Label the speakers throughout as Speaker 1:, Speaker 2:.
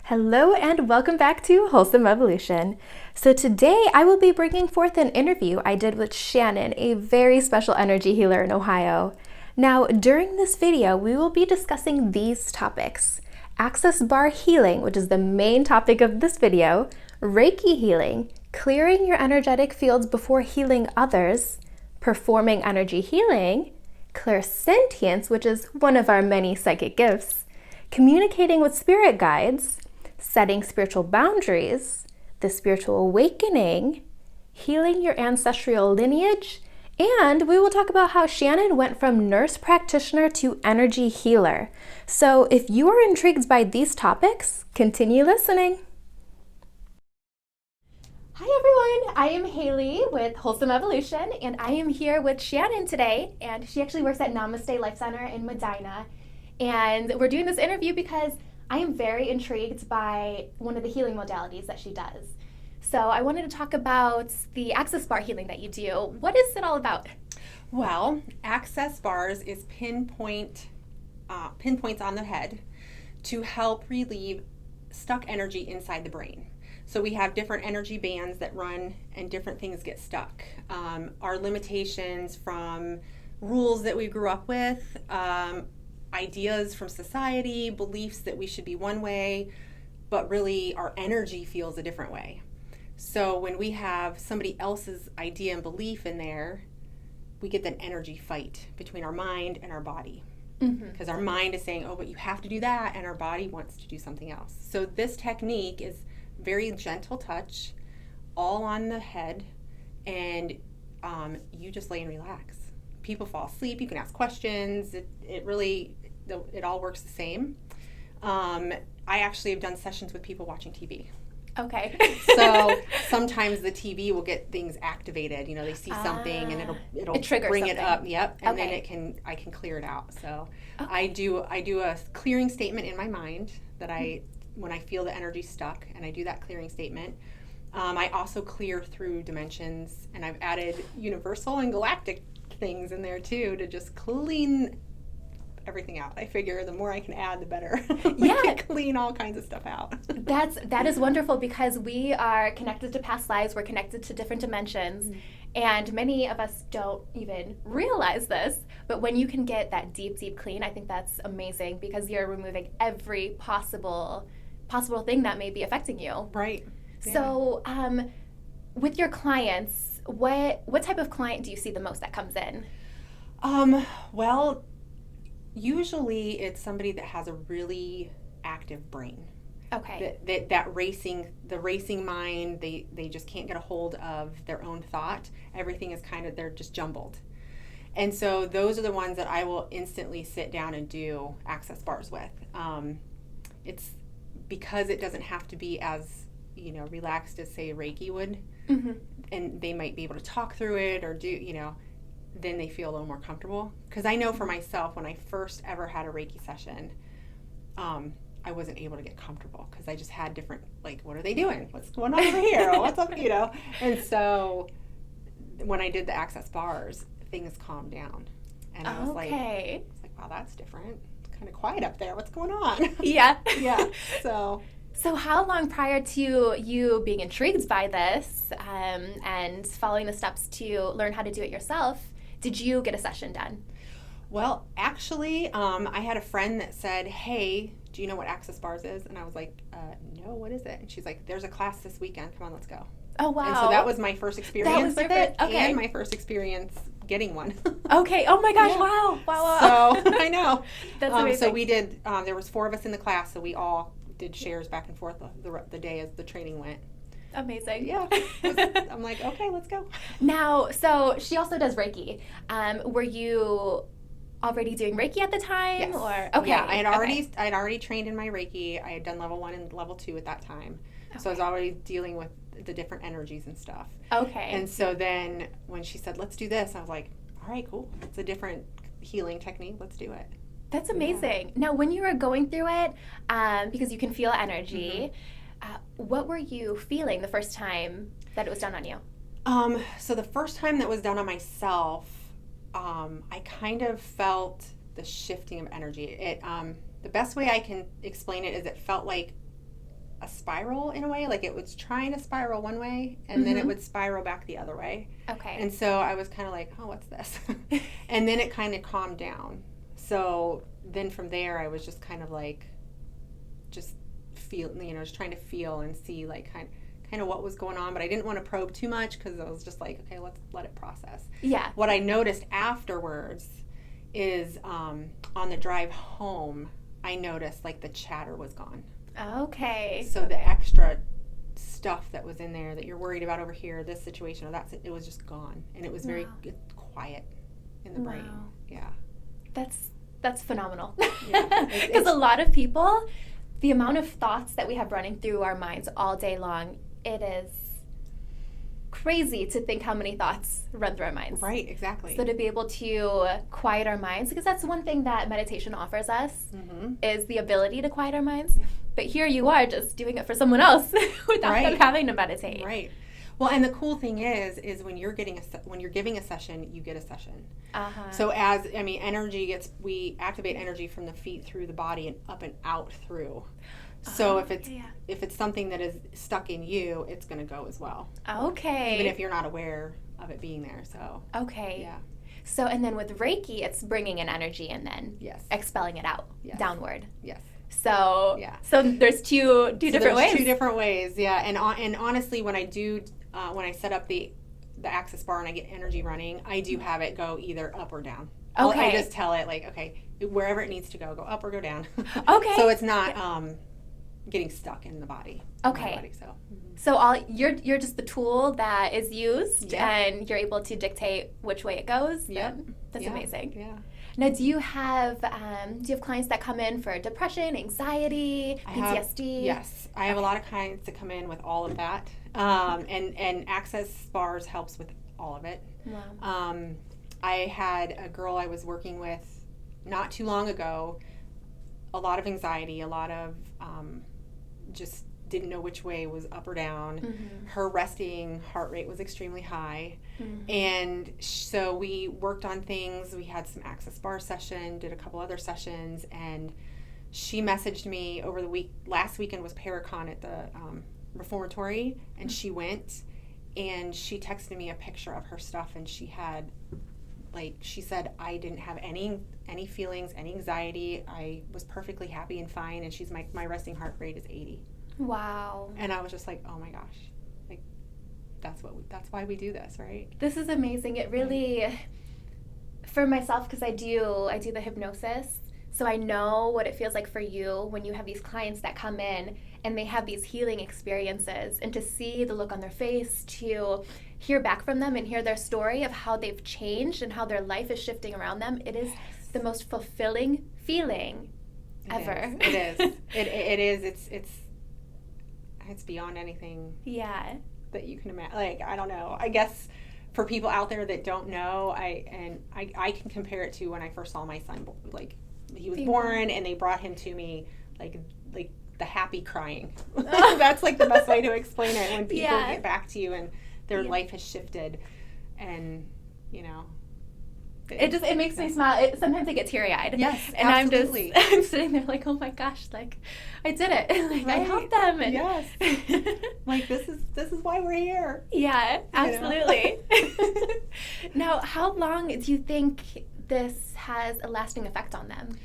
Speaker 1: Hello and welcome back to Wholesome Evolution. So today I will be bringing forth an interview I did with Shannon, a very special energy healer in Ohio. Now, during this video, we will be discussing these topics: access bar healing, which is the main topic of this video, Reiki healing, clearing your energetic fields before healing others, performing energy healing, clairsentience, which is one of our many psychic gifts, communicating with spirit guides, setting spiritual boundaries, the spiritual awakening, healing your ancestral lineage, and we will talk about how Shannon went from nurse practitioner to energy healer. So if you are intrigued by these topics, continue listening. Hi everyone, I am Haley with Wholesome Evolution, and I am here with Shannon today, and she actually works at Namaste Life Center in Medina. And we're doing this interview because I am very intrigued by one of the healing modalities that she does. So I wanted to talk about the access bar healing that you do. What is it all about?
Speaker 2: Well, access bars is pinpoints on the head to help relieve stuck energy inside the brain. So we have different energy bands that run and different things get stuck. Our limitations from rules that we grew up with, ideas from society, beliefs that we should be one way, but really our energy feels a different way. So when we have somebody else's idea and belief in there, we get that energy fight between our mind and our body. Because our mind is saying, oh, but you have to do that, and our body wants to do something else. So this technique is very gentle touch, all on the head, and you just lay and relax. People fall asleep, you can ask questions, it all works the same. I actually have done sessions with people watching TV.
Speaker 1: Okay.
Speaker 2: So sometimes the TV will get things activated. You know, they see something and it'll bring it up. Yep. And then I can clear it out. So I do a clearing statement in my mind that when I feel the energy stuck, and I do that clearing statement. I also clear through dimensions, and I've added universal and galactic things in there too to just clean everything out. I figure the more I can add, the better. We can clean all kinds of stuff out.
Speaker 1: That is wonderful, because we are connected to past lives, we're connected to different dimensions, and many of us don't even realize this, but when you can get that deep clean, I think that's amazing, because you're removing every possible thing that may be affecting you.
Speaker 2: Right.
Speaker 1: Yeah. So with your clients, what type of client do you see the most that comes in?
Speaker 2: Well, usually it's somebody that has a really active brain.
Speaker 1: Okay.
Speaker 2: The racing mind, they just can't get a hold of their own thought. Everything is they're just jumbled. And so those are the ones that I will instantly sit down and do access bars with. It's because it doesn't have to be as, relaxed as, say, Reiki would. And they might be able to talk through it or do, then they feel a little more comfortable. Because I know for myself, when I first ever had a Reiki session, I wasn't able to get comfortable because I just had different, what are they doing? What's going on over here? What's up, And so when I did the access bars, things calmed down. And I was like, wow, that's different. It's kind of quiet up there. What's going on?
Speaker 1: Yeah.
Speaker 2: Yeah. So
Speaker 1: how long prior to you being intrigued by this and following the steps to learn how to do it yourself, did you get a session done?
Speaker 2: Well, actually, I had a friend that said, hey, do you know what access bars is? And I was like, no, what is it? And she's like, there's a class this weekend. Come on, let's go.
Speaker 1: Oh, wow.
Speaker 2: And so that was my first experience with it, and my first experience getting one.
Speaker 1: Okay. Oh, my gosh.
Speaker 2: Yeah.
Speaker 1: Wow.
Speaker 2: So, I know.
Speaker 1: That's amazing.
Speaker 2: So we did, there was 4 of us in the class, so we all did shares back and forth the day as the training went.
Speaker 1: Amazing.
Speaker 2: Yeah. I'm like, okay, let's go.
Speaker 1: Now, so she also does Reiki. Were you already doing Reiki at the time?
Speaker 2: Yes.
Speaker 1: Or okay.
Speaker 2: Yeah, I had already trained in my Reiki. I had done level 1 and level 2 at that time. Okay. So I was already dealing with the different energies and stuff.
Speaker 1: Okay.
Speaker 2: And so then when she said, let's do this, I was like, all right, cool. It's a different healing technique. Let's do it.
Speaker 1: That's amazing. Yeah. Now, when you were going through it, because you can feel energy, what were you feeling the first time that it was done on you?
Speaker 2: So the first time that was done on myself, I kind of felt the shifting of energy. The best way I can explain it is it felt like a spiral in a way. Like it was trying to spiral one way and then it would spiral back the other way.
Speaker 1: Okay.
Speaker 2: And so I was kind of like, oh, what's this? And then it kind of calmed down. So then from there, I was just kind of like, just just trying to feel and see like kind of what was going on. But I didn't want to probe too much because I was just like, okay, let's let it process.
Speaker 1: Yeah.
Speaker 2: What I noticed afterwards is on the drive home, I noticed like the chatter was gone.
Speaker 1: Okay.
Speaker 2: So the extra stuff that was in there that you're worried about over here, this situation or that, it was just gone. And it was very quiet in the brain. Yeah.
Speaker 1: That's phenomenal.
Speaker 2: Yeah.
Speaker 1: Because a lot of people, the amount of thoughts that we have running through our minds all day long, it is crazy to think how many thoughts run through our minds.
Speaker 2: Right, exactly.
Speaker 1: So to be able to quiet our minds, because that's one thing that meditation offers us, is the ability to quiet our minds. Yeah. But here you are just doing it for someone else without them having to meditate.
Speaker 2: Right. Well, and the cool thing is when you're giving a session, you get a session. So energy we activate energy from the feet through the body and up and out through. So if it's something that is stuck in you, it's going to go as well.
Speaker 1: Okay.
Speaker 2: Even if you're not aware of it being there. So.
Speaker 1: Okay.
Speaker 2: Yeah.
Speaker 1: So and then with Reiki, it's bringing in energy and then expelling it out downward.
Speaker 2: Yes.
Speaker 1: So So there's two different ways.
Speaker 2: Two different ways. Yeah. And honestly, when I set up the access bar and I get energy running, I do have it go either up or down.
Speaker 1: Okay.
Speaker 2: I just tell it like, okay, wherever it needs to go up or go down.
Speaker 1: Okay.
Speaker 2: So it's not getting stuck in the body.
Speaker 1: Okay.
Speaker 2: So
Speaker 1: you're just the tool that is used and you're able to dictate which way it goes.
Speaker 2: Yep.
Speaker 1: That's amazing.
Speaker 2: Yeah.
Speaker 1: Now, do you have clients that come in for depression, anxiety, PTSD?
Speaker 2: Yes, I have a lot of clients that come in with all of that, and access bars helps with all of it.
Speaker 1: Wow.
Speaker 2: I had a girl I was working with not too long ago, a lot of anxiety, a lot of just didn't know which way was up or down. Mm-hmm. Her resting heart rate was extremely high. Mm-hmm. And so we worked on things. We had some access bar session, did a couple other sessions, and she messaged me over the week. Last weekend was Paracon at the reformatory, and she went, and she texted me a picture of her stuff, and she had, like, she said, I didn't have any feelings, any anxiety. I was perfectly happy and fine, and she's my resting heart rate is 80.
Speaker 1: Wow.
Speaker 2: And I was just like, oh my gosh, like that's why we do this, right?
Speaker 1: This is amazing. It really, for myself, because I do the hypnosis, so I know what it feels like for you when you have these clients that come in and they have these healing experiences, and to see the look on their face, to hear back from them and hear their story of how they've changed and how their life is shifting around them. It is the most fulfilling feeling ever.
Speaker 2: It is. It is. It's beyond anything that you can imagine. Like, I don't know. I guess for people out there that don't know, I can compare it to when I first saw my son. Like, he was born and they brought him to me, like the happy crying. That's like the best way to explain it, when people get back to you and their life has shifted, and
Speaker 1: it makes me smile. Sometimes I get teary-eyed.
Speaker 2: Yes,
Speaker 1: and
Speaker 2: absolutely.
Speaker 1: I'm sitting there like, oh my gosh, like I did it. Like, right. I helped them. And
Speaker 2: yes. Like this is why we're here.
Speaker 1: Yeah, absolutely. Now, how long do you think this has a lasting effect on them?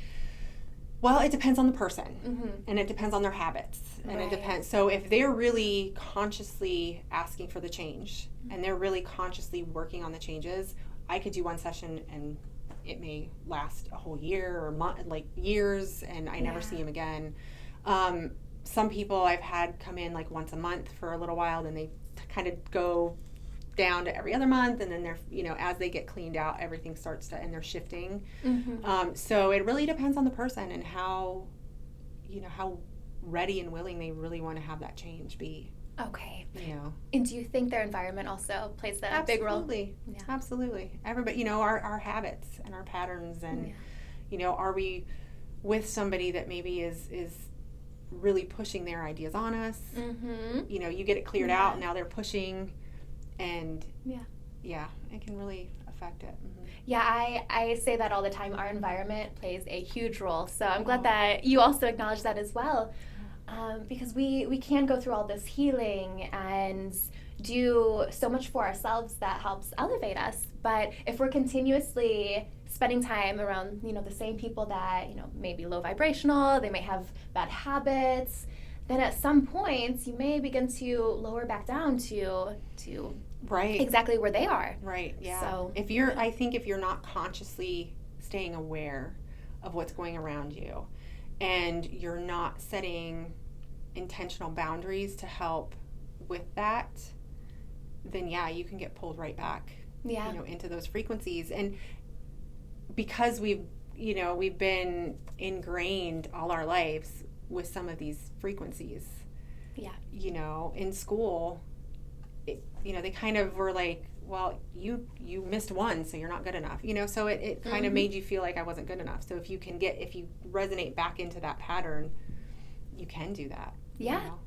Speaker 2: Well, it depends on the person, and it depends on their habits, and it depends. So if they're really consciously asking for the change, and they're really consciously working on the changes, I could do one session and it may last a whole year or like years, and I never see him again. Some people I've had come in like once a month for a little while, then they kind of go down to every other month, and then they're, as they get cleaned out, everything starts to, and they're shifting. So it really depends on the person and how ready and willing they really want to have that change be.
Speaker 1: Okay. And do you think their environment also plays a big role?
Speaker 2: Absolutely. Yeah. Absolutely. Everybody, our habits and our patterns, and are we with somebody that maybe is really pushing their ideas on us? You get it cleared out, and now they're pushing, and it can really affect it.
Speaker 1: Yeah, I say that all the time. Our environment plays a huge role, so I'm glad that you also acknowledge that as well. because we can go through all this healing and do so much for ourselves that helps elevate us. But if we're continuously spending time around, the same people that, may be low vibrational, they may have bad habits, then at some points you may begin to lower back down to
Speaker 2: right
Speaker 1: exactly where they are.
Speaker 2: Right. Yeah.
Speaker 1: So
Speaker 2: I think if you're not consciously staying aware of what's going around you, and you're not setting intentional boundaries to help with that, then you can get pulled right back, into those frequencies. And because we've been ingrained all our lives with some of these frequencies, in school, they kind of were like, well, you missed one, so you're not good enough, so it kind of made you feel like I wasn't good enough. So if you resonate back into that pattern, you can do that.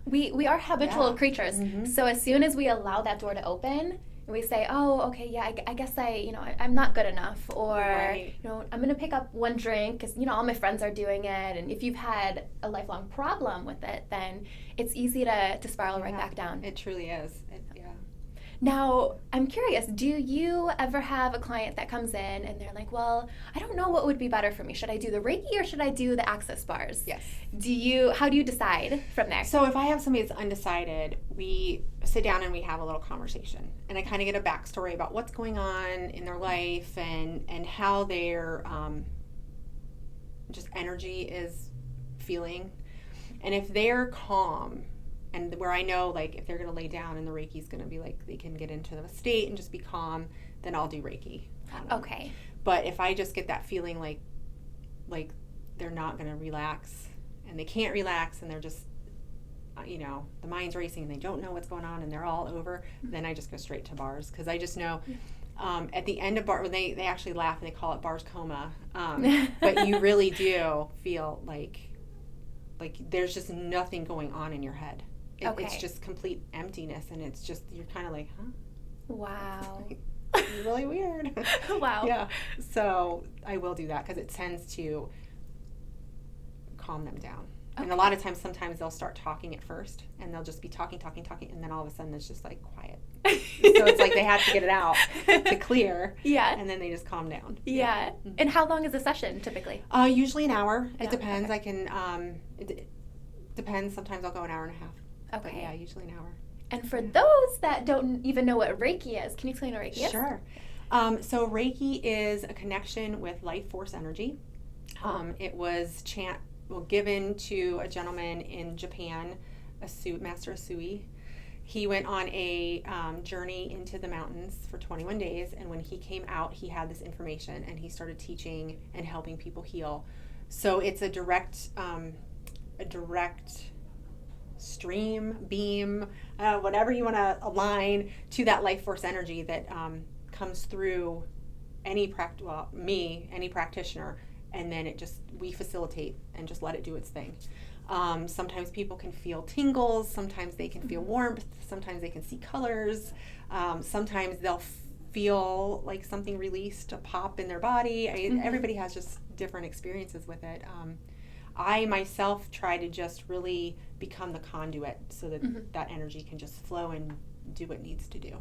Speaker 1: We are habitual creatures. So as soon as we allow that door to open and we say, oh, okay, I guess I'm not good enough, or I'm gonna pick up one drink because all my friends are doing it, and if you've had a lifelong problem with it, then it's easy to spiral right back down.
Speaker 2: It truly is.
Speaker 1: Now, I'm curious, do you ever have a client that comes in and they're like, well, I don't know what would be better for me. Should I do the Reiki or should I do the access bars?
Speaker 2: Yes.
Speaker 1: How do you decide from there?
Speaker 2: So if I have somebody that's undecided, we sit down and we have a little conversation. And I kind of get a backstory about what's going on in their life and how their just energy is feeling. And if they're calm, and where I know, like, if they're going to lay down and the Reiki's going to be like, they can get into the state and just be calm, then I'll do Reiki.
Speaker 1: Okay.
Speaker 2: But if I just get that feeling like they're not going to relax and they can't relax and they're just, the mind's racing and they don't know what's going on and they're all over, then I just go straight to bars. Because I just know at the end of bar, when they actually laugh and they call it bars coma, but you really do feel like there's just nothing going on in your head. It's just complete emptiness, and it's just, you're kind of like, huh?
Speaker 1: Wow.
Speaker 2: It's really weird.
Speaker 1: Wow.
Speaker 2: Yeah. So I will do that because it tends to calm them down. Okay. And a lot of times, sometimes they'll start talking at first, and they'll just be talking, and then all of a sudden it's just like quiet. So it's like they have to get it out to clear. Yeah. And then they just calm down.
Speaker 1: Yeah. Mm-hmm. And how long is a session typically?
Speaker 2: Usually an hour. It depends. Okay. I can, it depends. Sometimes I'll go an hour and a half.
Speaker 1: Okay.
Speaker 2: But usually an hour.
Speaker 1: And for those that don't even know what Reiki is, can you explain what Reiki is?
Speaker 2: Sure. So Reiki is a connection with life force energy. It was given to a gentleman in Japan, Master Asui. He went on a journey into the mountains for 21 days, and when he came out, he had this information, and he started teaching and helping people heal. So it's a direct stream, beam, whatever you want to align to that life force energy that comes through any practitioner, and then we facilitate and just let it do its thing. Sometimes people can feel tingles, sometimes they can feel warmth, sometimes they can see colors, sometimes they'll feel like something released, a pop in their body. Everybody has just different experiences with it. I myself try to just really become the conduit so that that energy can just flow and do what it needs to do.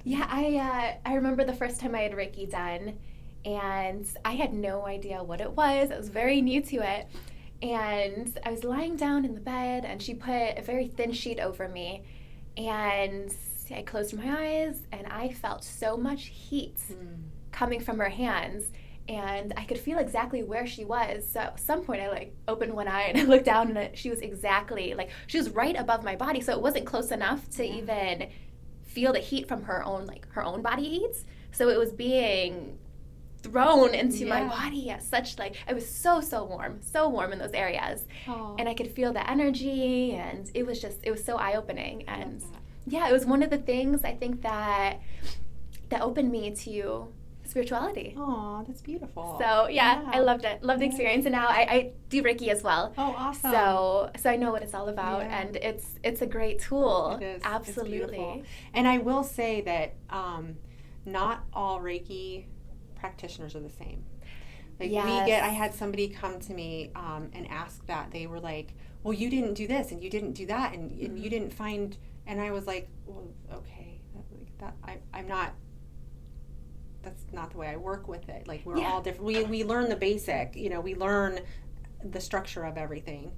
Speaker 1: Yeah, I remember the first time I had Reiki done, and I had no idea what it was. I was very new to it, and I was lying down in the bed, and she put a very thin sheet over me, and I closed my eyes, and I felt so much heat coming from her hands. And I could feel exactly where she was. So at some point I opened one eye and I looked down, and she was she was right above my body. So it wasn't close enough to even feel the heat from her own body heat. So it was being thrown into my body at it was so warm in those areas. Aww. And I could feel the energy, and it was so eye-opening. And it was one of the things I think that opened me to spirituality.
Speaker 2: Oh, that's beautiful.
Speaker 1: So I loved it. Loved the experience, and now I do Reiki as well.
Speaker 2: Oh, awesome.
Speaker 1: So I know what it's all about, and it's a great tool.
Speaker 2: It is.
Speaker 1: Absolutely.
Speaker 2: And I will say that not all Reiki practitioners are the same. I had somebody come to me and ask that. They were like, well, you didn't do this and you didn't do that and you didn't find, and I was like, well, okay, I'm not, that's not the way I work with it. Like, we're all different. We learn the basic, we learn the structure of everything.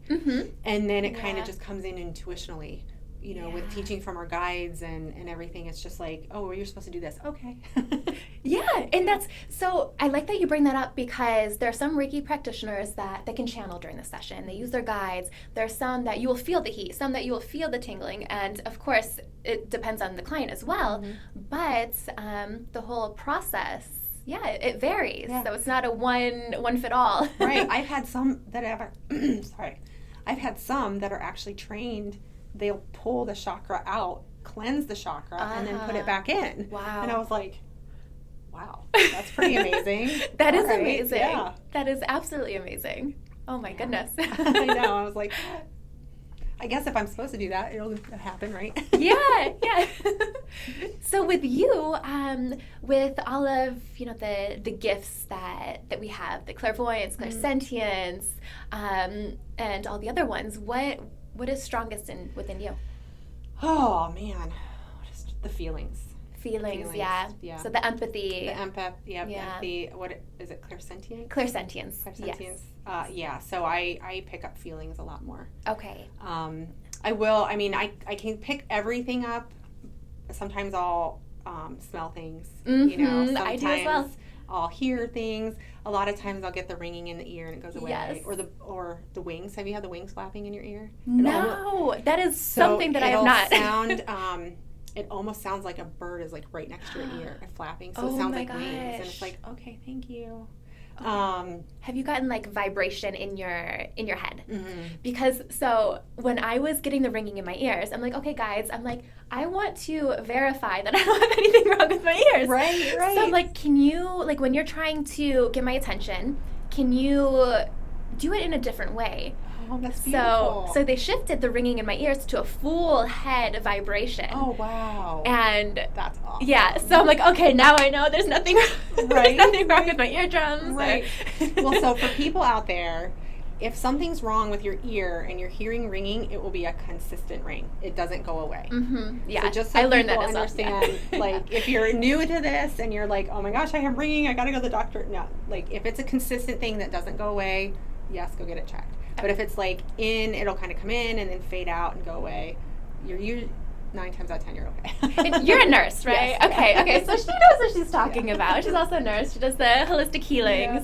Speaker 2: And then it kind of just comes in intuitionally, with teaching from our guides and everything. It's just like, oh, well, you're supposed to do this. Okay.
Speaker 1: And so I like that you bring that up, because there are some Reiki practitioners that can channel during the session. They use their guides. There are some that you will feel the heat, some that you will feel the tingling, and of course it depends on the client as well. But the whole process, it varies. So it's not a one fit all.
Speaker 2: Right. I've had some that have I've had some that are actually trained. They'll pull the chakra out, cleanse the chakra, and then put it back in. Wow. And I was like, wow, that's pretty amazing.
Speaker 1: That is amazing. Yeah. That is absolutely amazing. Oh my goodness.
Speaker 2: I know. I was like, I guess if I'm supposed to do that, it'll happen, right?
Speaker 1: Yeah. So with you, with all of the gifts that we have, the clairvoyance, clairsentience, and all the other ones, what is strongest within you?
Speaker 2: Oh man, just the feelings.
Speaker 1: Feelings, yeah. So the empathy.
Speaker 2: The empathy. What is it? Clairsentience.
Speaker 1: Clairsentience.
Speaker 2: Yes. So I pick up feelings a lot more.
Speaker 1: Okay.
Speaker 2: I will. I mean, I can pick everything up. Sometimes I'll smell things. Sometimes
Speaker 1: I do as well.
Speaker 2: I'll hear things. A lot of times I'll get the ringing in the ear and it goes away.
Speaker 1: Yes.
Speaker 2: Or the wings. Have you had the wings flapping in your ear?
Speaker 1: No, that is something that I have not.
Speaker 2: It almost sounds like a bird is like right next to your ear and flapping. So it sounds like wings. And it's like, okay, thank you.
Speaker 1: Okay. Have you gotten like vibration in your head? Because so when I was getting the ringing in my ears, I'm like, okay, guys, I want to verify that I don't have anything wrong with my ears.
Speaker 2: Right.
Speaker 1: So I'm like, can you, like when you're trying to get my attention, can you do it in a different way?
Speaker 2: Oh, that's beautiful.
Speaker 1: So they shifted the ringing in my ears to a full head vibration.
Speaker 2: Oh, wow.
Speaker 1: And
Speaker 2: that's awesome.
Speaker 1: Yeah, so I'm like, okay, now I know there's nothing there's nothing wrong with my eardrums.
Speaker 2: Right. Well, so for people out there, if something's wrong with your ear and you're hearing ringing, it will be a consistent ring. It doesn't go away.
Speaker 1: Yeah,
Speaker 2: so just so
Speaker 1: I learned that
Speaker 2: people
Speaker 1: as well.
Speaker 2: understand, like, if you're new to this and you're like, oh my gosh, I have ringing, I gotta go to the doctor. No, like, if it's a consistent thing that doesn't go away, yes, go get it checked. But if it's like it'll kind of come in and then fade out and go away. You're usually 9 times out of 10 you're okay.
Speaker 1: And you're a nurse, right?
Speaker 2: Yes,
Speaker 1: okay. So she knows what she's talking about. She's also a nurse. She does the holistic healing.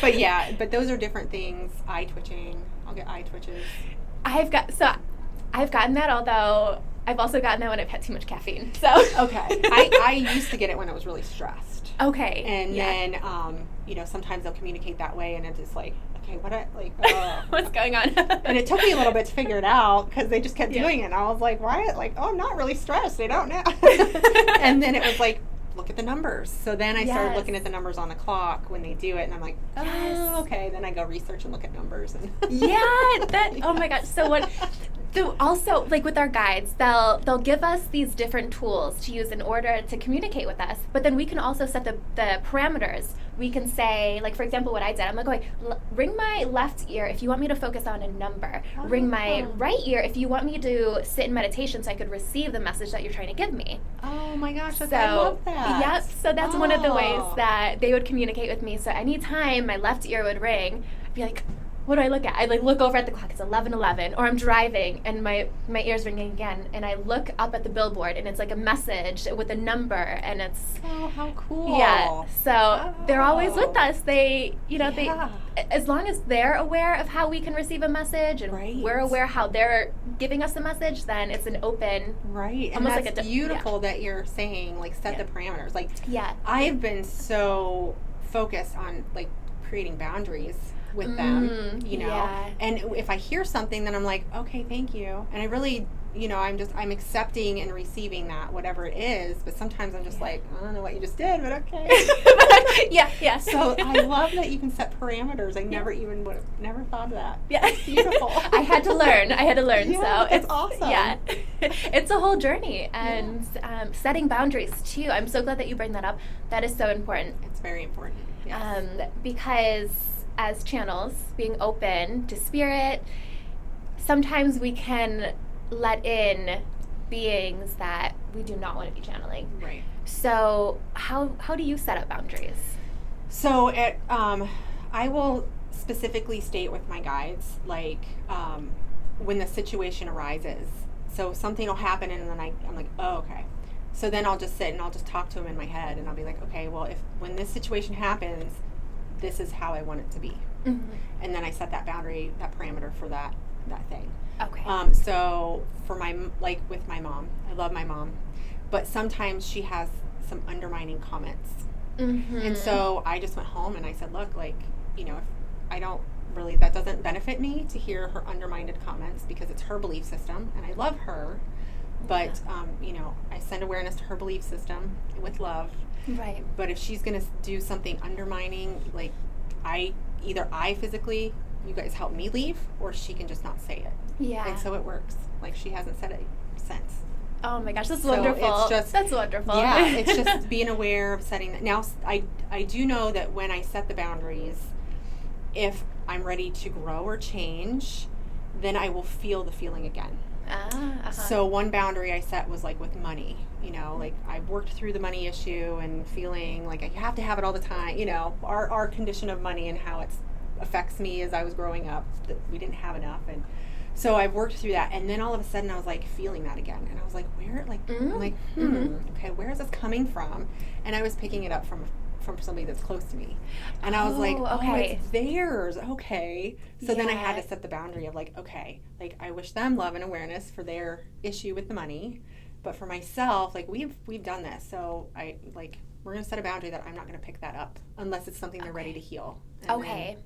Speaker 2: But those are different things. Eye twitching. I'll get eye twitches.
Speaker 1: I've gotten that, although I've also gotten that when I've had too much caffeine. So
Speaker 2: okay. I used to get it when I was really stressed.
Speaker 1: Okay.
Speaker 2: And then sometimes they'll communicate that way, and it's just like, okay,
Speaker 1: what's going on?
Speaker 2: And it took me a little bit to figure it out because they just kept doing it. And I was like, why? Like, oh, I'm not really stressed. They don't know. And then it was like, look at the numbers. So then I started looking at the numbers on the clock when they do it, and I'm like, oh, okay. Then I go research and look at numbers. And
Speaker 1: oh my gosh. So also, like with our guides, they'll give us these different tools to use in order to communicate with us. But then we can also set the parameters. We can say, like, for example, what I did. I'm like, okay, ring my left ear if you want me to focus on a number. Oh. Ring my right ear if you want me to sit in meditation so I could receive the message that you're trying to give me.
Speaker 2: Oh my gosh, I love that.
Speaker 1: Yep. So that's one of the ways that they would communicate with me. So anytime my left ear would ring, I'd be like, what do I look at? I look over at the clock. It's 11:11, or I'm driving and my ear's ringing again, and I look up at the billboard and it's like a message with a number, and it's
Speaker 2: how cool.
Speaker 1: Yeah. So they're always with us. They as long as they're aware of how we can receive a message and we're aware how they're giving us the message, then it's an open
Speaker 2: and that's like beautiful that you're saying like set the parameters. Like I've been so focused on like creating boundaries with them, and if I hear something, then I'm like, okay, thank you, and I really, I'm accepting and receiving that, whatever it is, but sometimes I'm just like, I don't know what you just did, but okay. So I love that you can set parameters. I never thought of that.
Speaker 1: Yeah.
Speaker 2: It's beautiful.
Speaker 1: I had to learn,
Speaker 2: so
Speaker 1: it's
Speaker 2: awesome.
Speaker 1: Yeah. It's a whole journey, and setting boundaries too. I'm so glad that you bring that up. That is so important.
Speaker 2: It's very important. Yes.
Speaker 1: Because as channels, being open to spirit, sometimes we can let in beings that we do not want to be channeling.
Speaker 2: Right.
Speaker 1: So how do you set up boundaries?
Speaker 2: So I will specifically state with my guides, like when the situation arises. So something will happen and then I'm like, oh, okay. So then I'll just sit and I'll just talk to him in my head and I'll be like, okay, well, when this situation happens, this is how I want it to be.
Speaker 1: Mm-hmm.
Speaker 2: And then I set that boundary, that parameter for that thing.
Speaker 1: Okay.
Speaker 2: So for with my mom, I love my mom, but sometimes she has some undermining comments.
Speaker 1: Mm-hmm.
Speaker 2: And so I just went home and I said, look, like, if I don't really, that doesn't benefit me to hear her undermined comments because it's her belief system and I love her. But, I send awareness to her belief system with love.
Speaker 1: Right.
Speaker 2: But if she's going to do something undermining, like either I physically, you guys help me leave, or she can just not say it.
Speaker 1: Yeah.
Speaker 2: And so it works. Like she hasn't said it since.
Speaker 1: Oh my gosh, that's
Speaker 2: So
Speaker 1: wonderful.
Speaker 2: it's just,
Speaker 1: that's wonderful.
Speaker 2: Yeah, it's just being aware of setting that. Now, I do know that when I set the boundaries, if I'm ready to grow or change, then I will feel the feeling again. So one boundary I set was like with money, like I worked through the money issue and feeling like you have to have it all the time, our condition of money and how it affects me as I was growing up, that we didn't have enough. And so I've worked through that. And then all of a sudden I was like feeling that again. And I was like, where, like, I'm like, okay, where is this coming from? And I was picking it up from somebody that's close to me. And I was like,
Speaker 1: okay.
Speaker 2: It's theirs. Okay. So then I had
Speaker 1: Yeah.
Speaker 2: to set the boundary of like, okay, like I wish them love and awareness for their issue with the money. But for myself, like we've done this. So we're going to set a boundary that I'm not going to pick that up unless it's something they're ready to heal. And
Speaker 1: okay.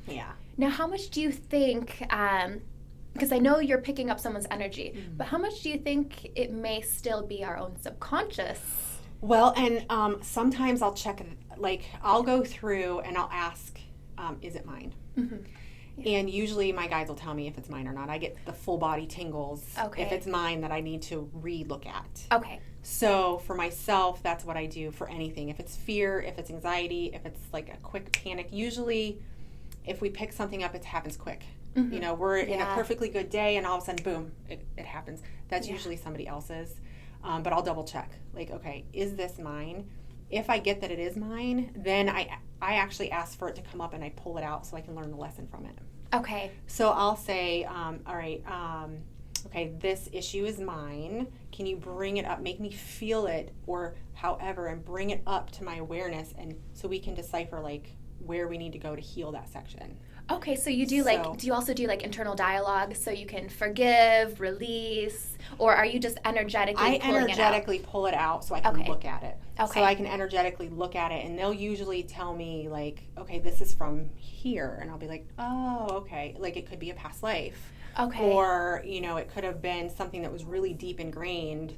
Speaker 2: Then, yeah.
Speaker 1: Now, how much do you think, because I know you're picking up someone's energy, but how much do you think it may still be our own subconscious?
Speaker 2: Well, and sometimes I'll check, like I'll go through and I'll ask, is it mine?
Speaker 1: Mm-hmm. Yeah.
Speaker 2: And usually my guides will tell me if it's mine or not. I get the full body tingles if it's mine that I need to re-look at.
Speaker 1: Okay.
Speaker 2: So for myself, that's what I do for anything. If it's fear, if it's anxiety, if it's like a quick panic, usually if we pick something up, it happens quick.
Speaker 1: Mm-hmm.
Speaker 2: We're in a perfectly good day and all of a sudden, boom, it happens. That's usually somebody else's. But I'll double check. Like, okay, is this mine? If I get that it is mine, then I actually ask for it to come up and I pull it out so I can learn the lesson from it.
Speaker 1: Okay.
Speaker 2: So I'll say, all right, okay, this issue is mine. Can you bring it up, make me feel it, or however, and bring it up to my awareness, and so we can decipher like where we need to go to heal that section.
Speaker 1: Okay, so you do do you also do like internal dialogue so you can forgive, release, or are you just energetically
Speaker 2: pull it out so I can look at it.
Speaker 1: Okay.
Speaker 2: So I can energetically look at it, and they'll usually tell me like, okay, this is from here, and I'll be like, oh, okay. Like it could be a past life.
Speaker 1: Okay.
Speaker 2: Or, it could have been something that was really deep ingrained.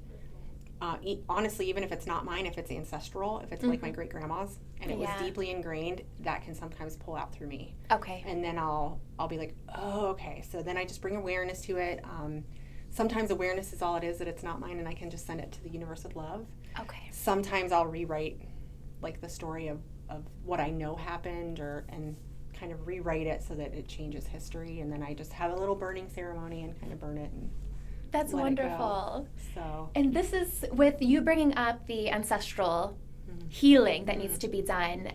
Speaker 2: Honestly, even if it's not mine, if it's ancestral, if it's like my great grandma's and it was deeply ingrained, that can sometimes pull out through me.
Speaker 1: Okay.
Speaker 2: And then I'll be like, oh, okay. So then I just bring awareness to it. Sometimes awareness is all it is, that it's not mine, and I can just send it to the universe with love.
Speaker 1: Okay.
Speaker 2: Sometimes I'll rewrite like the story of what I know happened, and kind of rewrite it so that it changes history, and then I just have a little burning ceremony and kind of burn it and
Speaker 1: that's wonderful.
Speaker 2: So,
Speaker 1: and this is with you bringing up the ancestral healing that needs to be done.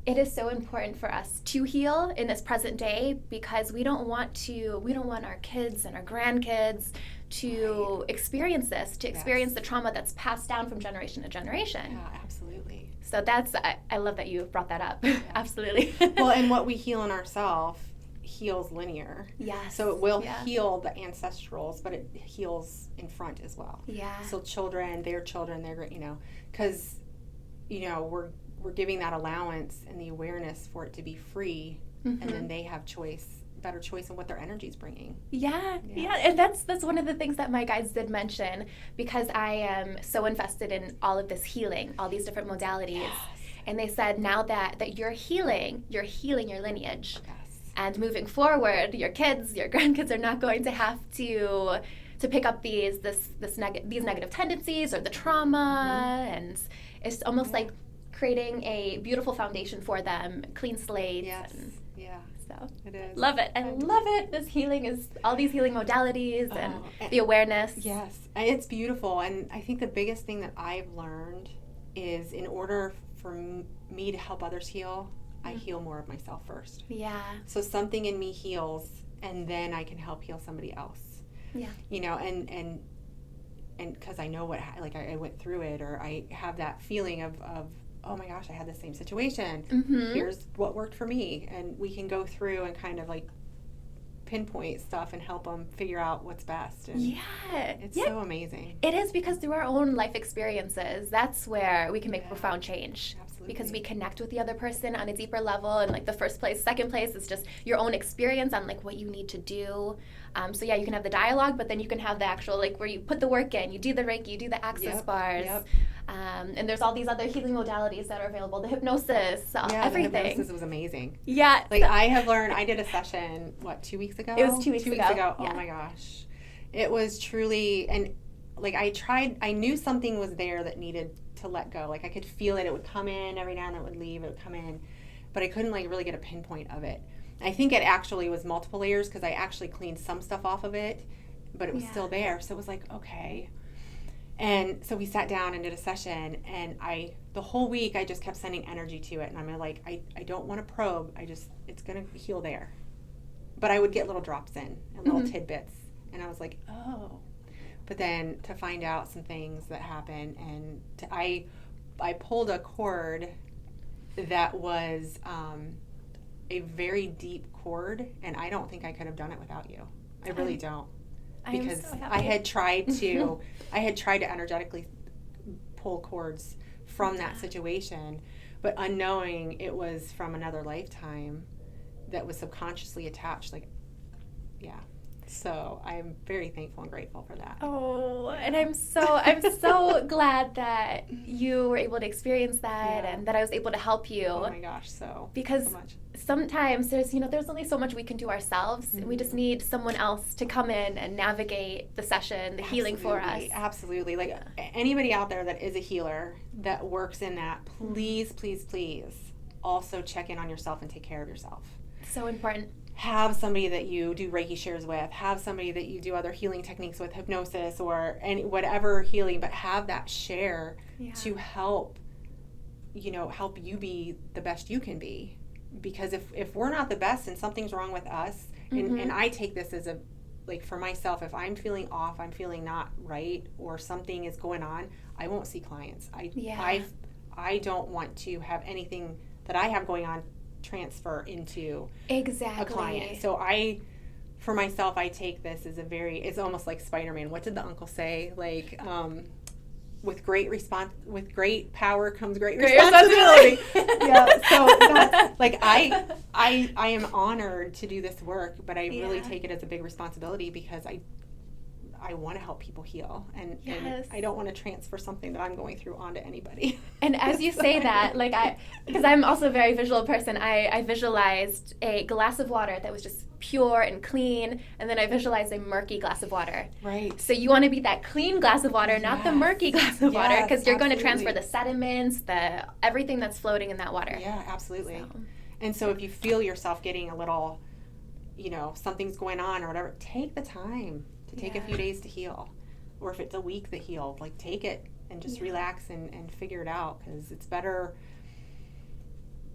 Speaker 1: It is so important for us to heal in this present day because we don't want our kids and our grandkids to experience this, to experience the trauma that's passed down from generation to generation.
Speaker 2: Yeah, absolutely.
Speaker 1: So I love that you brought that up. Yeah. Absolutely.
Speaker 2: Well, and what we heal in ourselves heals linear.
Speaker 1: Yes.
Speaker 2: So it will heal the ancestrals, but it heals in front as well.
Speaker 1: Yeah.
Speaker 2: So children, they're great, because, we're giving that allowance and the awareness for it to be free, and then they have better choice in what their energy's bringing.
Speaker 1: Yeah, and that's one of the things that my guides did mention, because I am so invested in all of this healing, all these different modalities. Yes. And they said now that you're healing your lineage. Yes. And moving forward, your kids, your grandkids are not going to have to pick up these negative tendencies or the trauma, and it's almost like creating a beautiful foundation for them, clean slates.
Speaker 2: Yes. Yeah.
Speaker 1: So
Speaker 2: it is.
Speaker 1: Love it. I love it. This healing is all these healing modalities and the awareness.
Speaker 2: Yes. It's beautiful. And I think the biggest thing that I've learned is in order for me to help others heal, I heal more of myself first.
Speaker 1: Yeah.
Speaker 2: So something in me heals, and then I can help heal somebody else.
Speaker 1: Yeah.
Speaker 2: You know, and because I know what, like I went through it, or I have that feeling of oh my gosh, I had the same situation. Here's what worked for me, and we can go through and kind of like pinpoint stuff and help them figure out what's best. And it's so amazing.
Speaker 1: It is, because through our own life experiences, that's where we can make profound change.
Speaker 2: Absolutely.
Speaker 1: Because we connect with the other person on a deeper level, and like the first place, second place is just your own experience on like what you need to do. So yeah, you can have the dialogue, but then you can have the actual, like, where you put the work in, you do the Reiki, you do the access bars. And there's all these other healing modalities that are available, the hypnosis, everything.
Speaker 2: The hypnosis was amazing.
Speaker 1: Yeah.
Speaker 2: Like I have learned, I did a session, 2 weeks ago?
Speaker 1: It was 2 weeks ago.
Speaker 2: 2 weeks ago.
Speaker 1: Yeah.
Speaker 2: Oh my gosh. It was truly, and like I knew something was there that needed to let go. Like I could feel it. It would come in every now and then, it would leave, it would come in. But I couldn't like really get a pinpoint of it. I think it actually was multiple layers, because I actually cleaned some stuff off of it, but it was still there. So it was like, okay. And so we sat down and did a session, and the whole week I just kept sending energy to it. And I'm like, I don't want to probe. It's going to heal there. But I would get little drops in and little tidbits. And I was like, oh. But then to find out some things that happen, and I pulled a cord that was a very deep cord, and I don't think I could have done it without you. I really don't. Because I had tried to energetically pull cords from that situation, but unknowing it was from another lifetime that was subconsciously attached. So I'm very thankful and grateful for that.
Speaker 1: Oh, and I'm so glad that you were able to experience that, and that I was able to help you.
Speaker 2: Oh my gosh,
Speaker 1: because
Speaker 2: so much.
Speaker 1: Sometimes there's only so much we can do ourselves, and we just need someone else to come in and navigate the session, the healing for us.
Speaker 2: Absolutely. Like anybody out there that is a healer that works in that, please, please, please also check in on yourself and take care of yourself.
Speaker 1: So important.
Speaker 2: Have somebody that you do Reiki shares with, have somebody that you do other healing techniques with, hypnosis or whatever healing, but have that share to help you be the best you can be. Because if we're not the best and something's wrong with us, and I take this as for myself, if I'm feeling off, I'm feeling not right, or something is going on, I won't see clients. I don't want to have anything that I have going on transfer into a client. So for myself, I take this as it's almost like Spider-Man. What did the uncle say? With great power comes great responsibility. So that's I am honored to do this work, but I really take it as a big responsibility, because I want to help people heal, and I don't want to transfer something that I'm going through onto anybody.
Speaker 1: And as you say that, because I'm also a very visual person, I visualized a glass of water that was just pure and clean, and then I visualized a murky glass of water.
Speaker 2: Right.
Speaker 1: So you want to be that clean glass of water, not the murky glass of water, because you're going to transfer the sediments, everything that's floating in that water.
Speaker 2: Yeah, absolutely. And so if you feel yourself getting a little, something's going on or whatever, take the time to take a few days to heal. Or if it's a week to heal, take it and just relax and figure it out, because it's better.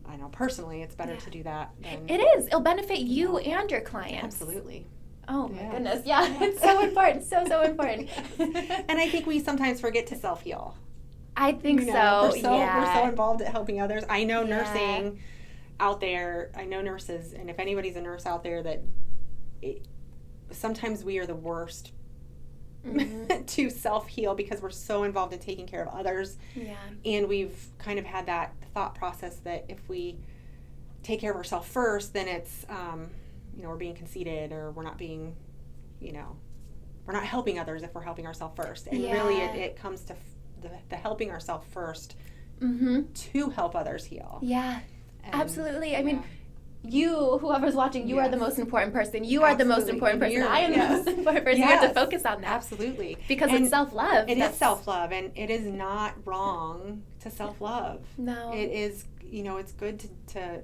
Speaker 2: I know personally it's better to do that than,
Speaker 1: it is. It'll benefit you and your clients.
Speaker 2: Absolutely.
Speaker 1: Oh my goodness. Yeah, it's so important. So important.
Speaker 2: And I think we sometimes forget to self-heal.
Speaker 1: I think so.
Speaker 2: We're so involved at helping others. I know nursing out there, I know nurses, and if anybody's a nurse out there, sometimes we are the worst to self-heal, because we're so involved in taking care of others. Yeah. And we've kind of had that thought process that if we take care of ourselves first, then it's, we're being conceited, or we're not being, we're not helping others if we're helping ourselves first. And really it comes to the helping ourselves first to help others heal.
Speaker 1: Yeah, absolutely. I mean, you, whoever's watching, you are the most important person. You are the most important person. I am the most important person. You have to focus on that.
Speaker 2: Absolutely.
Speaker 1: Because it's self-love.
Speaker 2: It is self-love, and it is not wrong to self-love.
Speaker 1: No.
Speaker 2: It is, it's good to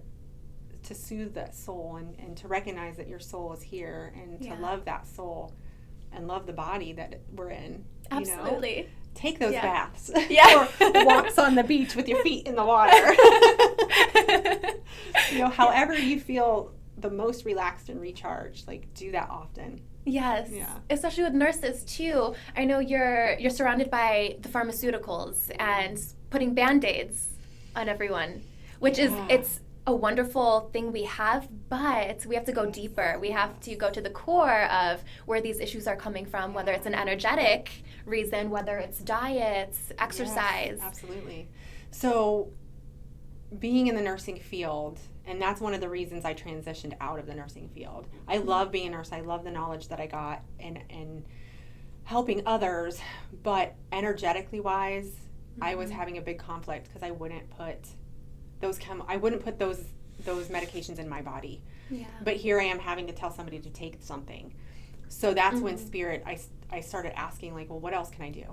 Speaker 2: soothe that soul and to recognize that your soul is here and to love that soul and love the body that we're in.
Speaker 1: Absolutely.
Speaker 2: Take those baths.
Speaker 1: Yeah.
Speaker 2: Or walks on the beach with your feet in the water. However you feel the most relaxed and recharged, like do that often.
Speaker 1: Yes. Yeah. Especially with nurses too. I know you're surrounded by the pharmaceuticals and putting Band-Aids on everyone, which is it's a wonderful thing we have, but we have to go deeper. We have to go to the core of where these issues are coming from, whether it's an energetic reason, whether it's diet, exercise.
Speaker 2: Yes, absolutely. So being in the nursing field, and that's one of the reasons I transitioned out of the nursing field. I love being a nurse. I love the knowledge that I got and helping others, but energetically wise, I was having a big conflict because I wouldn't put those medications in my body. Yeah. But here I am having to tell somebody to take something. So that's when Spirit, I started asking, like, well, what else can I do?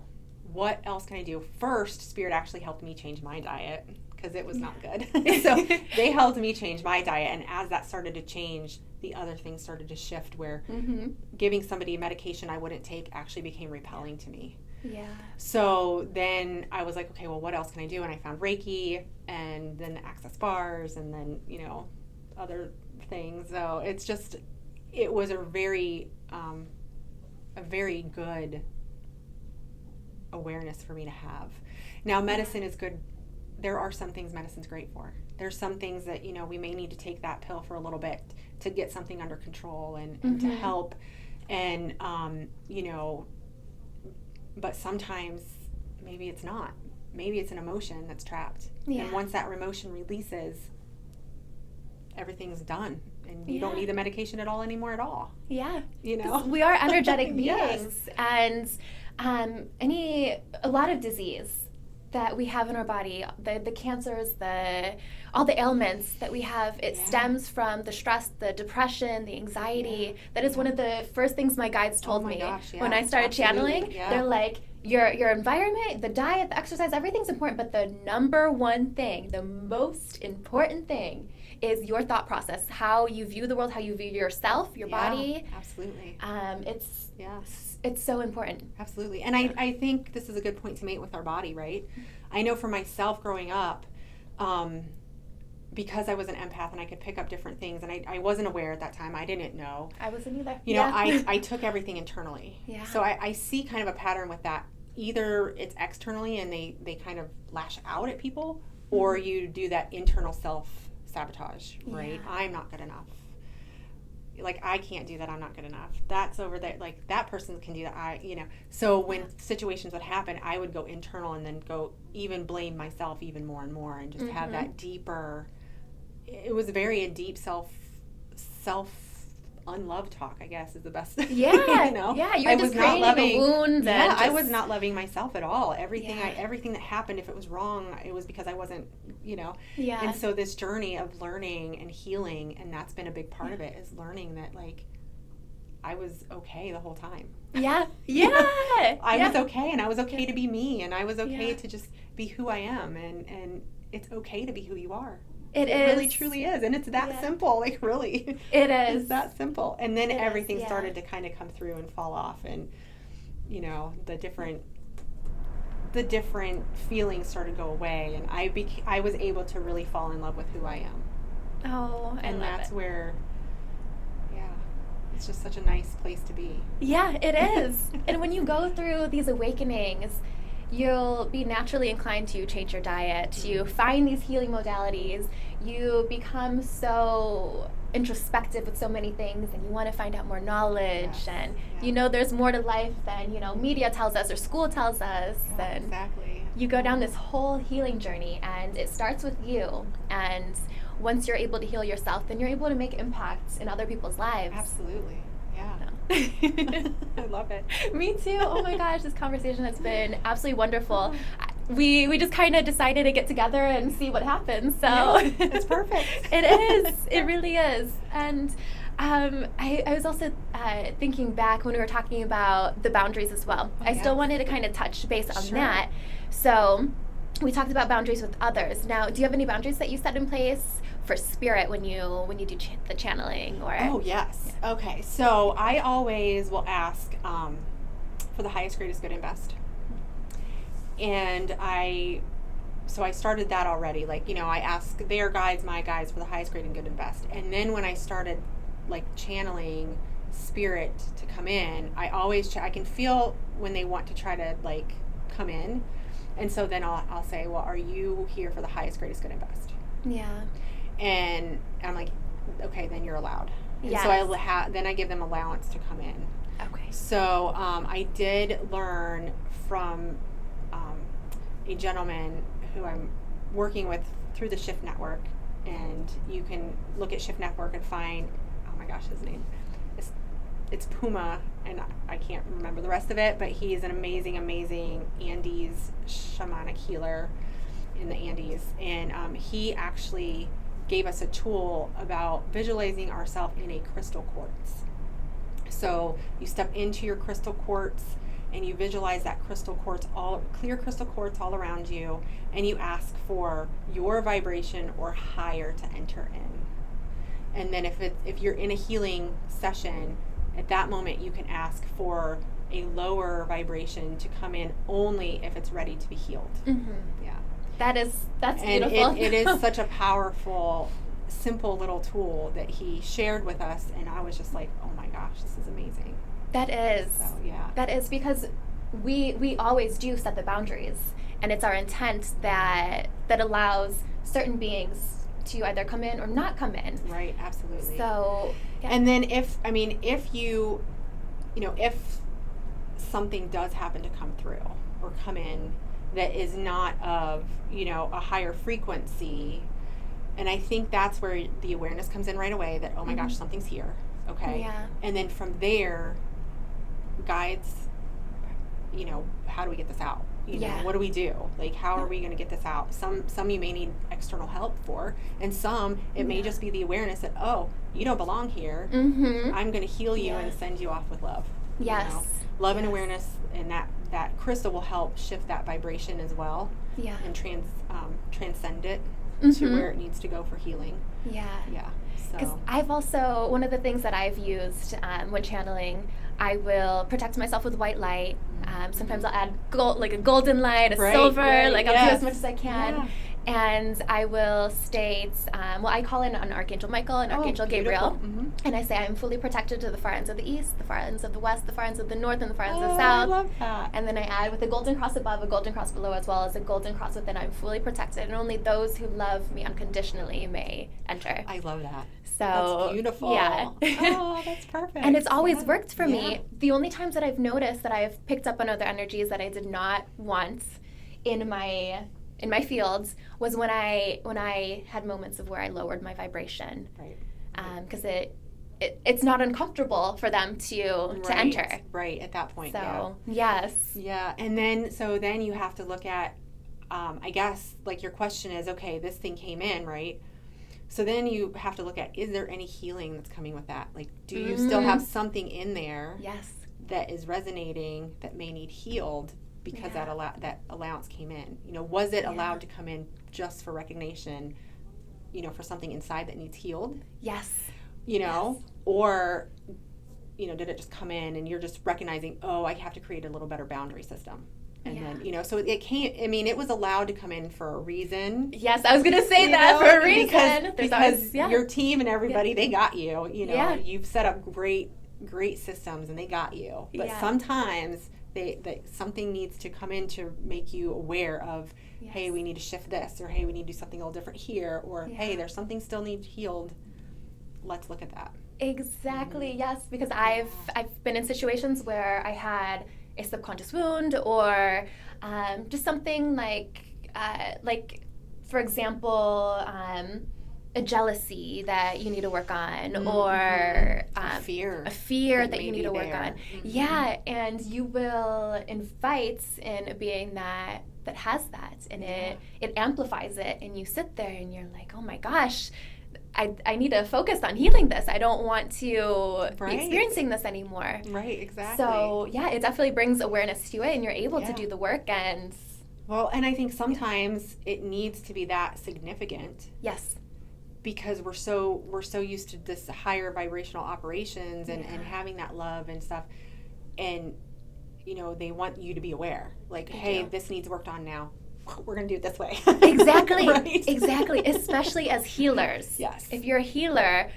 Speaker 2: What else can I do? First, Spirit actually helped me change my diet because it was not good. So they helped me change my diet. And as that started to change, the other things started to shift where giving somebody a medication I wouldn't take actually became repelling to me.
Speaker 1: Yeah.
Speaker 2: So then I was like, okay, well, what else can I do? And I found Reiki and then access bars and then, other things. So it was a very good awareness for me to have. Now, medicine is good. There are some things medicine's great for. There's some things that, we may need to take that pill for a little bit to get something under control and to help. And, but sometimes maybe it's not. Maybe it's an emotion that's trapped. Yeah. And once that emotion releases, everything's done. And you don't need the medication at all anymore at all.
Speaker 1: Yeah. We are energetic beings.
Speaker 2: Yes.
Speaker 1: And a lot of disease that we have in our body, the cancers, all the ailments that we have, it stems from the stress, the depression, the anxiety. That is one of the first things my guides told me when I started channeling. Yeah. They're like, your environment, the diet, the exercise, everything's important, but the number one thing, the most important thing is your thought process, how you view the world, how you view yourself, your body.
Speaker 2: Absolutely.
Speaker 1: It's so important.
Speaker 2: Absolutely. And I think this is a good point to make with our body, right? I know for myself growing up, because I was an empath and I could pick up different things, and I wasn't aware at that time. I didn't know.
Speaker 1: I wasn't either.
Speaker 2: I took everything internally.
Speaker 1: Yeah.
Speaker 2: So I see kind of a pattern with that. Either it's externally and they kind of lash out at people, or you do that internal self-sabotage, right? Yeah. I'm not good enough. Like, I can't do that, I'm not good enough. That's over there, like, that person can do that, So when situations would happen, I would go internal and then go even blame myself even more and more and just have that deeper, it was a deep self unloved talk, I guess, is the best.
Speaker 1: Yeah. Yeah, you're just creating a wound.
Speaker 2: Yeah, I was not loving myself at all. Everything that happened, if it was wrong, it was because I wasn't, Yeah. And so this journey of learning and healing, and that's been a big part of it, is learning that, like, I was okay the whole time.
Speaker 1: Yeah. Yeah.
Speaker 2: I was okay, and I was okay to be me, and I was okay to just be who I am, and it's okay to be who you are. It really truly is, and it's that simple, like, really.
Speaker 1: It is.
Speaker 2: It's that simple. And then everything started to kind of come through and fall off, and, the different feelings started to go away, and I was able to really fall in love with who I am.
Speaker 1: Oh,
Speaker 2: and that's where, it's just such a nice place to be.
Speaker 1: Yeah, it is. And when you go through these awakenings, you'll be naturally inclined to change your diet, you find these healing modalities, you become so introspective with so many things, and you want to find out more knowledge, and there's more to life than media tells us or school tells us. And
Speaker 2: exactly.
Speaker 1: You go down this whole healing journey, and it starts with you, and once you're able to heal yourself, then you're able to make impacts in other people's lives.
Speaker 2: Absolutely. Yeah. I love it.
Speaker 1: Me too. Oh my gosh, this conversation has been absolutely wonderful. we just kind of decided to get together and see what happens. So
Speaker 2: yeah, it's perfect.
Speaker 1: It is. It really is. And I was also thinking back when we were talking about the boundaries as well. I still wanted to kind of touch base on that. So we talked about boundaries with others. Now, do you have any boundaries that you set in place for spirit when you do the channeling? Or
Speaker 2: Oh, yes. Yeah. Okay. So I always will ask for the highest, greatest, good, and best. And I started that already. Like, I ask their guides, my guides, for the highest, great, and good, and best. And then when I started like channeling spirit to come in, I always I can feel when they want to try to like come in. And so then I'll say, well, are you here for the highest, greatest, good, and best?
Speaker 1: Yeah.
Speaker 2: And I'm like, okay, then you're allowed. And
Speaker 1: yes.
Speaker 2: So then I give them allowance to come in.
Speaker 1: Okay.
Speaker 2: So I did learn from a gentleman who I'm working with through the Shift Network, and you can look at Shift Network and find, oh my gosh, his name. It's Puma, and I can't remember the rest of it, but he's an amazing, amazing Andes shamanic healer in the Andes. And he actually gave us a tool about visualizing ourselves in a crystal quartz. So you step into your crystal quartz and you visualize that crystal quartz, clear crystal quartz all around you, and you ask for your vibration or higher to enter in. And then if you're in a healing session, at that moment you can ask for a lower vibration to come in only if it's ready to be healed.
Speaker 1: Mm-hmm.
Speaker 2: Yeah.
Speaker 1: That's beautiful.
Speaker 2: And it is such a powerful, simple little tool that he shared with us, and I was just like, oh my gosh, this is amazing.
Speaker 1: That is.
Speaker 2: So, yeah.
Speaker 1: That is because we always do set the boundaries, and it's our intent that allows certain beings to either come in or not come in.
Speaker 2: Right, absolutely.
Speaker 1: So, yeah.
Speaker 2: And then if something does happen to come through or come in that is not of, a higher frequency, and I think that's where the awareness comes in right away, that, oh my gosh, something's here. Okay.
Speaker 1: Yeah.
Speaker 2: And then from there, guides, how do we get this out? What do we do? Like, how are we going to get this out? Some you may need external help for, and some it may just be the awareness that, oh, you don't belong here.
Speaker 1: Mm-hmm.
Speaker 2: I'm going to heal you and send you off with love.
Speaker 1: Yes.
Speaker 2: Love and awareness, and that crystal will help shift that vibration as well.
Speaker 1: Yeah.
Speaker 2: And transcend it
Speaker 1: mm-hmm.
Speaker 2: to where it needs to go for healing.
Speaker 1: Yeah.
Speaker 2: Yeah.
Speaker 1: Because I've also, one of the things that I've used when channeling, I will protect myself with white light. Sometimes I'll add gold, like a golden light, a silver, I'll do as much as I can. Yeah. And I will state, I call in an Archangel Michael and Archangel Gabriel. Mm-hmm. And I say I'm fully protected to the far ends of the east, the far ends of the west, the far ends of the north, and the far ends of the south.
Speaker 2: I love that.
Speaker 1: And then I add with a golden cross above, a golden cross below, as well as a golden cross within. I'm fully protected, and only those who love me unconditionally may enter.
Speaker 2: I love that.
Speaker 1: So
Speaker 2: that's beautiful.
Speaker 1: Yeah.
Speaker 2: Oh, that's perfect.
Speaker 1: And it's always worked for me. The only times that I've noticed that I've picked up on other energies that I did not want in my fields was when I had moments of where I lowered my vibration.
Speaker 2: Right.
Speaker 1: Because it's not uncomfortable for them to enter.
Speaker 2: Right, at that point.
Speaker 1: So, yes.
Speaker 2: Yeah, and then you have to look at, I guess, like your question is, okay, this thing came in, right? So then you have to look at, is there any healing that's coming with that? Like, do you still have something in there that is resonating that may need healed because that allowance came in? Was it allowed to come in just for recognition, for something inside that needs healed?
Speaker 1: Yes.
Speaker 2: Or, did it just come in and you're just recognizing, oh, I have to create a little better boundary system. And then, so it can't, it was allowed to come in for a reason.
Speaker 1: Yes, I was going to say that for a reason.
Speaker 2: Because your team and everybody, they got you. You've set up great systems and they got you. But sometimes something needs to come in to make you aware of, hey, we need to shift this, or hey, we need to do something a little different here, or hey, there's something still needs healed. Let's look at that.
Speaker 1: Exactly, yes, because I've been in situations where I had a subconscious wound or just something like for example, a jealousy that you need to work on, or
Speaker 2: a fear
Speaker 1: that you need to work on. Mm-hmm. Yeah, and you will invite in a being that that has that, and it amplifies it, and you sit there and you're like, oh my gosh, I need to focus on healing this. I don't want to be experiencing this anymore.
Speaker 2: Right, exactly.
Speaker 1: So yeah, it definitely brings awareness to it, and you're able to do the work. And
Speaker 2: well, and I think sometimes it needs to be that significant.
Speaker 1: Yes.
Speaker 2: Because we're so used to this higher vibrational operations and having that love and stuff, and you know, they want you to be aware, like, hey, this needs worked on now. We're gonna do it this way.
Speaker 1: Exactly.
Speaker 2: Right?
Speaker 1: Exactly. Especially as healers.
Speaker 2: Yes.
Speaker 1: If you're a healer,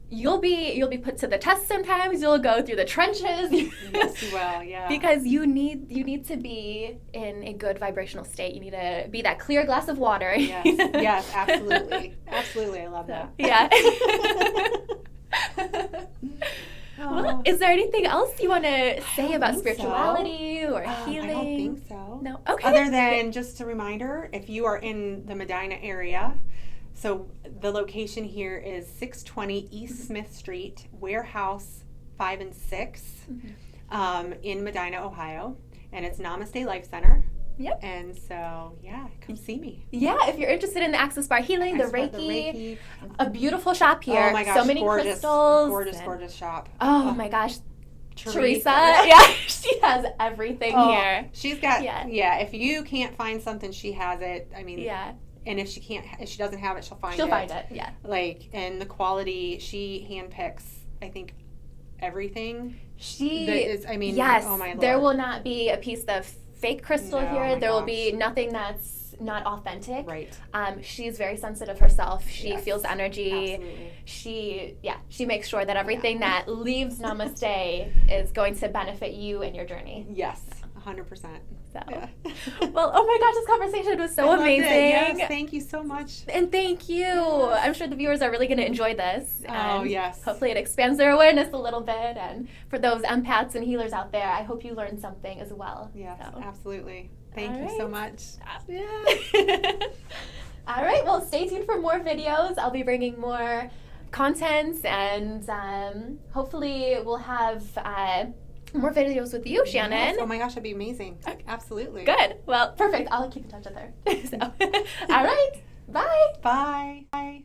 Speaker 1: you'll be put to the test sometimes. You'll go through the trenches.
Speaker 2: Yes, you will. Yeah.
Speaker 1: Because you need to be in a good vibrational state. You need to be that clear glass of water.
Speaker 2: Yes. Yes. Absolutely. Absolutely. I love that.
Speaker 1: Yeah. Well, is there anything else you want to say about spirituality or healing?
Speaker 2: I don't think so.
Speaker 1: No? Okay.
Speaker 2: Other than just a reminder, if you are in the Medina area, so the location here is 620 East Smith Street, Warehouse 5 and 6 in Medina, Ohio. And it's Namaste Life Center.
Speaker 1: Yep.
Speaker 2: And so, yeah, come see me.
Speaker 1: Yeah, if you're interested in the Access Bar Healing, the Reiki, a beautiful shop here.
Speaker 2: Oh my gosh,
Speaker 1: so many crystals.
Speaker 2: Gorgeous shop.
Speaker 1: Oh my gosh.
Speaker 2: Teresa.
Speaker 1: Yeah, she has everything here.
Speaker 2: She's got, if you can't find something, she has it. I mean, and if she doesn't have it, she'll find it.
Speaker 1: Yeah.
Speaker 2: Like, and the quality, she handpicks, I think, everything.
Speaker 1: Yes,
Speaker 2: oh my Lord.
Speaker 1: There will not be a piece of fake crystal here. There will be nothing that's not authentic.
Speaker 2: Right.
Speaker 1: She's very sensitive herself. She feels energy.
Speaker 2: Absolutely.
Speaker 1: She makes sure that everything that leaves Namaste is going to benefit you and your journey.
Speaker 2: Yes, 100%.
Speaker 1: So, well, oh my gosh, this conversation was so amazing.
Speaker 2: Yes, thank you so much.
Speaker 1: And thank you. Yes. I'm sure the viewers are really going to enjoy this. And
Speaker 2: yes.
Speaker 1: Hopefully it expands their awareness a little bit. And for those empaths and healers out there, I hope you learned something as well.
Speaker 2: Yes, absolutely. Thank you so much.
Speaker 1: Yeah. All right, well, stay tuned for more videos. I'll be bringing more content, and hopefully we'll have more videos with you, Shannon.
Speaker 2: Yes. Oh my gosh, that'd be amazing. Okay. Absolutely.
Speaker 1: Good. Well, perfect. I'll keep in touch with her. So, all right. Bye.
Speaker 2: Bye. Bye.